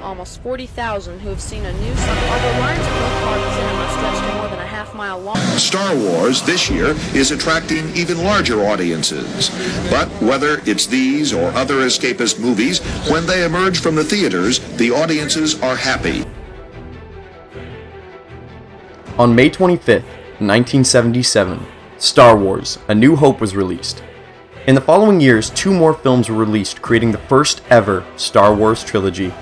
almost 40,000 who have seen a new song, although lines of no-park cinema stretch to more than a half-mile long. Star Wars this year is attracting even larger audiences. But whether it's these or other escapist movies, when they emerge from the theaters, the audiences are happy. On May 25th, 1977, Star Wars: A New Hope was released. In the following years, 2 more films were released, creating the first ever Star Wars trilogy.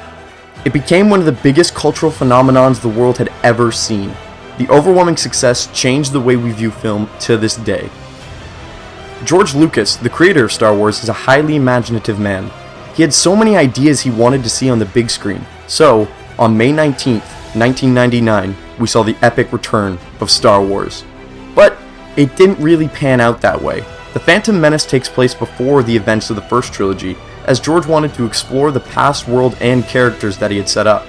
It became one of the biggest cultural phenomenons the world had ever seen. The overwhelming success changed the way we view film to this day. George Lucas, the creator of Star Wars, is a highly imaginative man. He had so many ideas he wanted to see on the big screen. So, on May 19th, 1999, we saw the epic return of Star Wars. But it didn't really pan out that way. The Phantom Menace takes place before the events of the first trilogy, as George wanted to explore the past world and characters that he had set up.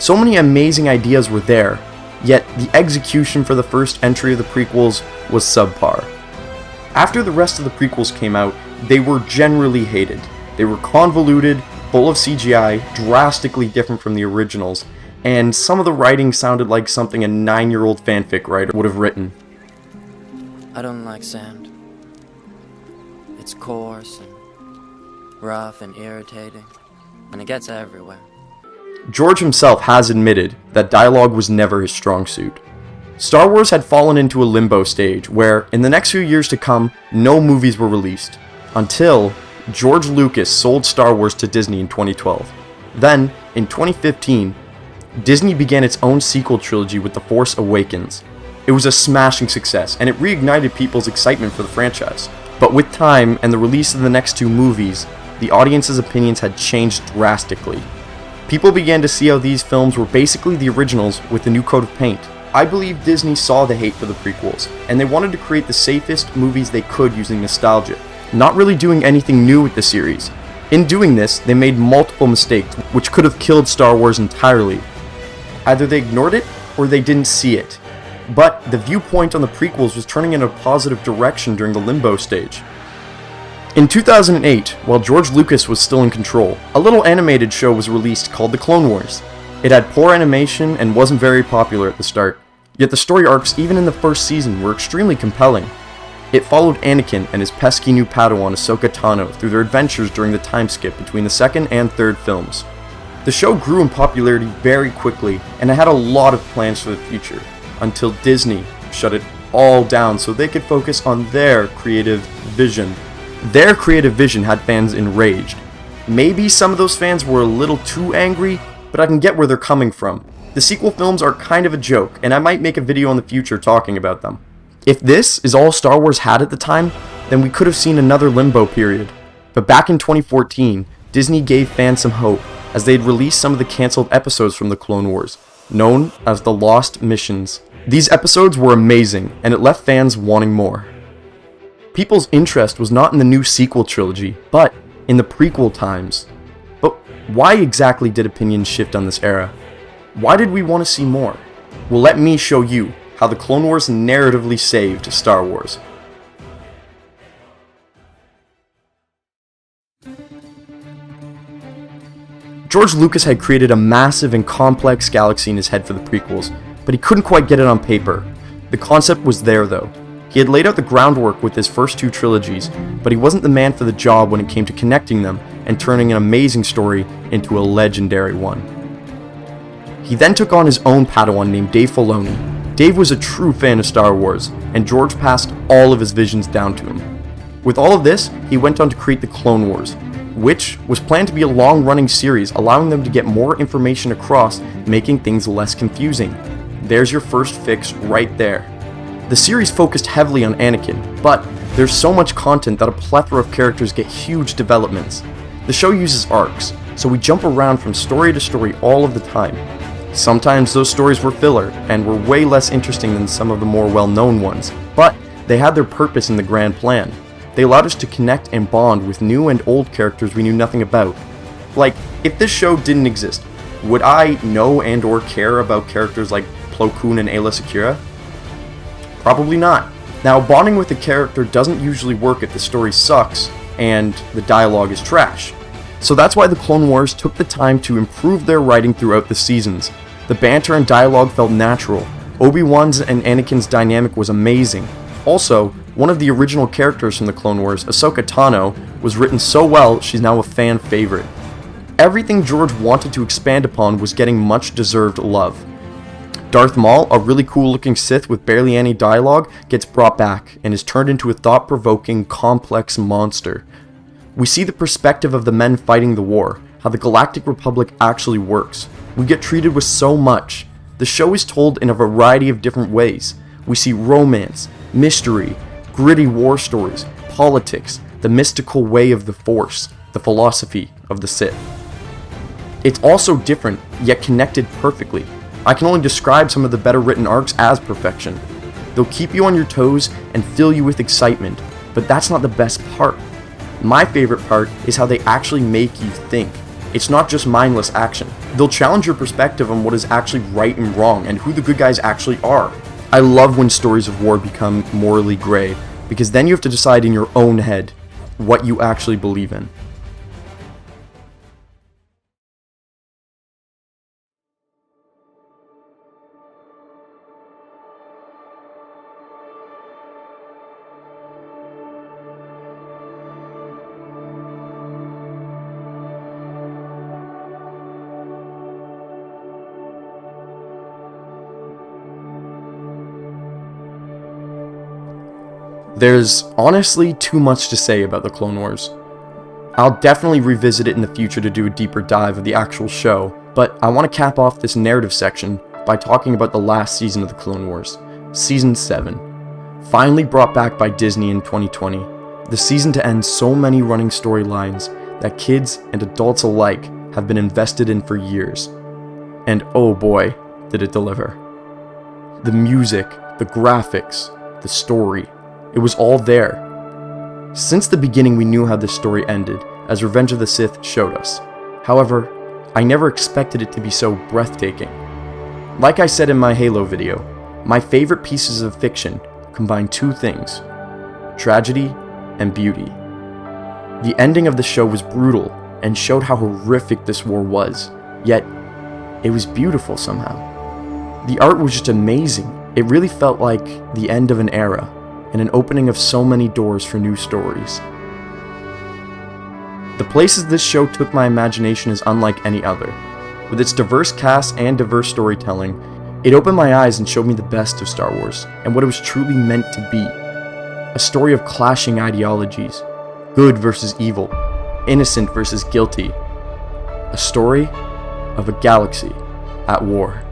So many amazing ideas were there, yet the execution for the first entry of the prequels was subpar. After the rest of the prequels came out, they were generally hated. They were convoluted, full of CGI, drastically different from the originals, and some of the writing sounded like something a 9-year-old fanfic writer would have written. I don't like sand. It's coarse and rough and irritating, and it gets everywhere. George himself has admitted that dialogue was never his strong suit. Star Wars had fallen into a limbo stage where, in the next few years to come, no movies were released, until George Lucas sold Star Wars to Disney in 2012. Then, in 2015, Disney began its own sequel trilogy with The Force Awakens. It was a smashing success, and it reignited people's excitement for the franchise. But with time and the release of the next 2 movies, the audience's opinions had changed drastically. People began to see how these films were basically the originals with a new coat of paint. I believe Disney saw the hate for the prequels, and they wanted to create the safest movies they could using nostalgia, not really doing anything new with the series. In doing this, they made multiple mistakes, which could have killed Star Wars entirely. Either they ignored it, or they didn't see it. But the viewpoint on the prequels was turning in a positive direction during the limbo stage. In 2008, while George Lucas was still in control, a little animated show was released called The Clone Wars. It had poor animation and wasn't very popular at the start, yet the story arcs even in the first season were extremely compelling. It followed Anakin and his pesky new Padawan Ahsoka Tano through their adventures during the time skip between the second and third films. The show grew in popularity very quickly, and it had a lot of plans for the future, until Disney shut it all down so they could focus on their creative vision. Their creative vision had fans enraged. Maybe some of those fans were a little too angry, but I can get where they're coming from. The sequel films are kind of a joke, and I might make a video in the future talking about them. If this is all Star Wars had at the time, then we could have seen another limbo period. But back in 2014, Disney gave fans some hope, as they'd released some of the cancelled episodes from the Clone Wars, known as the Lost Missions. These episodes were amazing, and it left fans wanting more. People's interest was not in the new sequel trilogy, but in the prequel times. But why exactly did opinions shift on this era? Why did we want to see more? Well, let me show you how the Clone Wars narratively saved Star Wars. George Lucas had created a massive and complex galaxy in his head for the prequels, but he couldn't quite get it on paper. The concept was there though. He had laid out the groundwork with his first 2 trilogies, but he wasn't the man for the job when it came to connecting them and turning an amazing story into a legendary one. He then took on his own Padawan named Dave Filoni. Dave was a true fan of Star Wars, and George passed all of his visions down to him. With all of this, he went on to create the Clone Wars, which was planned to be a long-running series, allowing them to get more information across, making things less confusing. There's your first fix right there. The series focused heavily on Anakin, but there's so much content that a plethora of characters get huge developments. The show uses arcs, so we jump around from story to story all of the time. Sometimes those stories were filler, and were way less interesting than some of the more well-known ones, but they had their purpose in the grand plan. They allowed us to connect and bond with new and old characters we knew nothing about. Like, if this show didn't exist, would I know and or care about characters like Plo Koon and Aayla Secura? Probably not. Now, bonding with a character doesn't usually work if the story sucks and the dialogue is trash. So that's why the Clone Wars took the time to improve their writing throughout the seasons. The banter and dialogue felt natural. Obi-Wan's and Anakin's dynamic was amazing. Also, one of the original characters from the Clone Wars, Ahsoka Tano, was written so well she's now a fan favorite. Everything George wanted to expand upon was getting much deserved love. Darth Maul, a really cool looking Sith with barely any dialogue, gets brought back and is turned into a thought-provoking, complex monster. We see the perspective of the men fighting the war, how the Galactic Republic actually works. We get treated with so much. The show is told in a variety of different ways. We see romance, mystery, gritty war stories, politics, the mystical way of the Force, the philosophy of the Sith. It's also different, yet connected perfectly. I can only describe some of the better written arcs as perfection. They'll keep you on your toes and fill you with excitement, but that's not the best part. My favorite part is how they actually make you think. It's not just mindless action. They'll challenge your perspective on what is actually right and wrong and who the good guys actually are. I love when stories of war become morally gray, because then you have to decide in your own head what you actually believe in. There's honestly too much to say about the Clone Wars. I'll definitely revisit it in the future to do a deeper dive of the actual show, but I want to cap off this narrative section by talking about the last season of the Clone Wars, Season 7. Finally brought back by Disney in 2020, the season to end so many running storylines that kids and adults alike have been invested in for years. And oh boy, did it deliver. The music, the graphics, the story, it was all there. Since the beginning we knew how this story ended, as Revenge of the Sith showed us. However, I never expected it to be so breathtaking. Like I said in my Halo video, my favorite pieces of fiction combine two things: tragedy and beauty. The ending of the show was brutal and showed how horrific this war was, yet it was beautiful somehow. The art was just amazing. It really felt like the end of an era, and an opening of so many doors for new stories. The places this show took my imagination is unlike any other. With its diverse cast and diverse storytelling, it opened my eyes and showed me the best of Star Wars, and what it was truly meant to be. A story of clashing ideologies, good versus evil, innocent versus guilty. A story of a galaxy at war.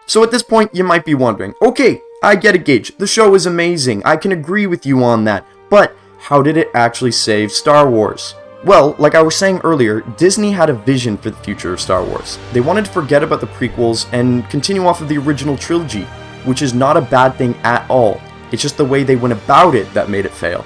So at this point, you might be wondering, okay, I get it, Gage, the show is amazing, I can agree with you on that, but how did it actually save Star Wars? Well, like I was saying earlier, Disney had a vision for the future of Star Wars. They wanted to forget about the prequels and continue off of the original trilogy, which is not a bad thing at all. It's just the way they went about it that made it fail.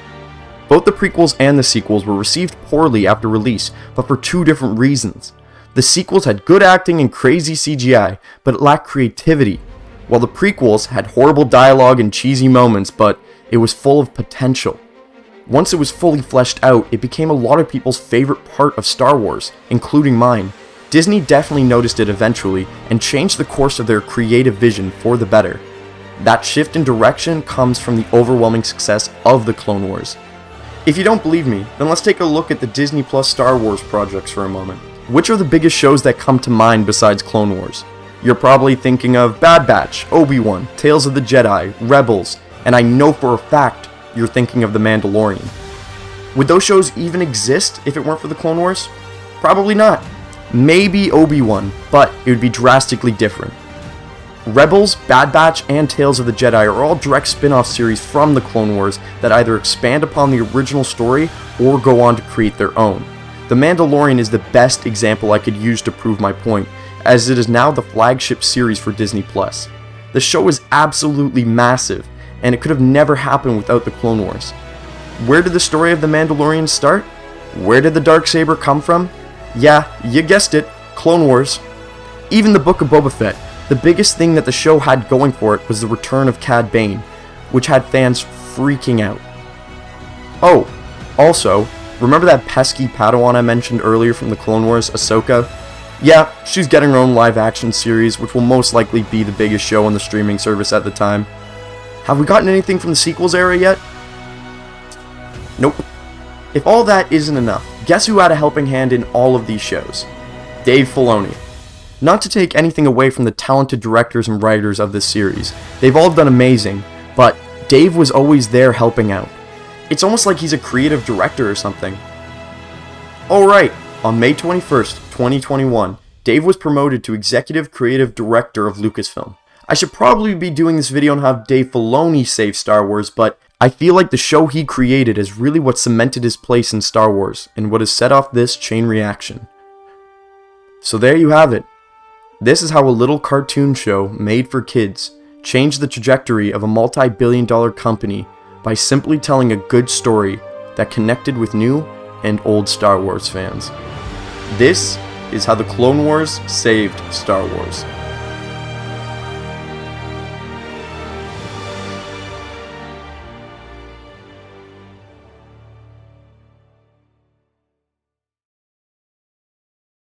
Both the prequels and the sequels were received poorly after release, but for two different reasons. The sequels had good acting and crazy CGI, but it lacked creativity, while the prequels had horrible dialogue and cheesy moments, but it was full of potential. Once it was fully fleshed out, it became a lot of people's favorite part of Star Wars, including mine. Disney definitely noticed it eventually, and changed the course of their creative vision for the better. That shift in direction comes from the overwhelming success of the Clone Wars. If you don't believe me, then let's take a look at the Disney Plus Star Wars projects for a moment. Which are the biggest shows that come to mind besides Clone Wars? You're probably thinking of Bad Batch, Obi-Wan, Tales of the Jedi, Rebels, and I know for a fact you're thinking of The Mandalorian. Would those shows even exist if it weren't for the Clone Wars? Probably not. Maybe Obi-Wan, but it would be drastically different. Rebels, Bad Batch, and Tales of the Jedi are all direct spin-off series from the Clone Wars that either expand upon the original story or go on to create their own. The Mandalorian is the best example I could use to prove my point, as it is now the flagship series for Disney+. The show is absolutely massive, and it could have never happened without the Clone Wars. Where did the story of the Mandalorian start? Where did the Darksaber come from? Yeah, you guessed it, Clone Wars. Even the Book of Boba Fett, the biggest thing that the show had going for it was the return of Cad Bane, which had fans freaking out. Oh, also, remember that pesky Padawan I mentioned earlier from the Clone Wars, Ahsoka? Yeah, she's getting her own live-action series, which will most likely be the biggest show on the streaming service at the time. Have we gotten anything from the sequels era yet? Nope. If all that isn't enough, guess who had a helping hand in all of these shows? Dave Filoni. Not to take anything away from the talented directors and writers of this series, they've all done amazing, but Dave was always there helping out. It's almost like he's a creative director or something. Alright, on May 21st, 2021, Dave was promoted to Executive Creative Director of Lucasfilm. I should probably be doing this video on how Dave Filoni saved Star Wars, but I feel like the show he created is really what cemented his place in Star Wars, and what has set off this chain reaction. So there you have it. This is how a little cartoon show made for kids changed the trajectory of a multi-billion-dollar company by simply telling a good story that connected with new and old Star Wars fans. This is how the Clone Wars saved Star Wars.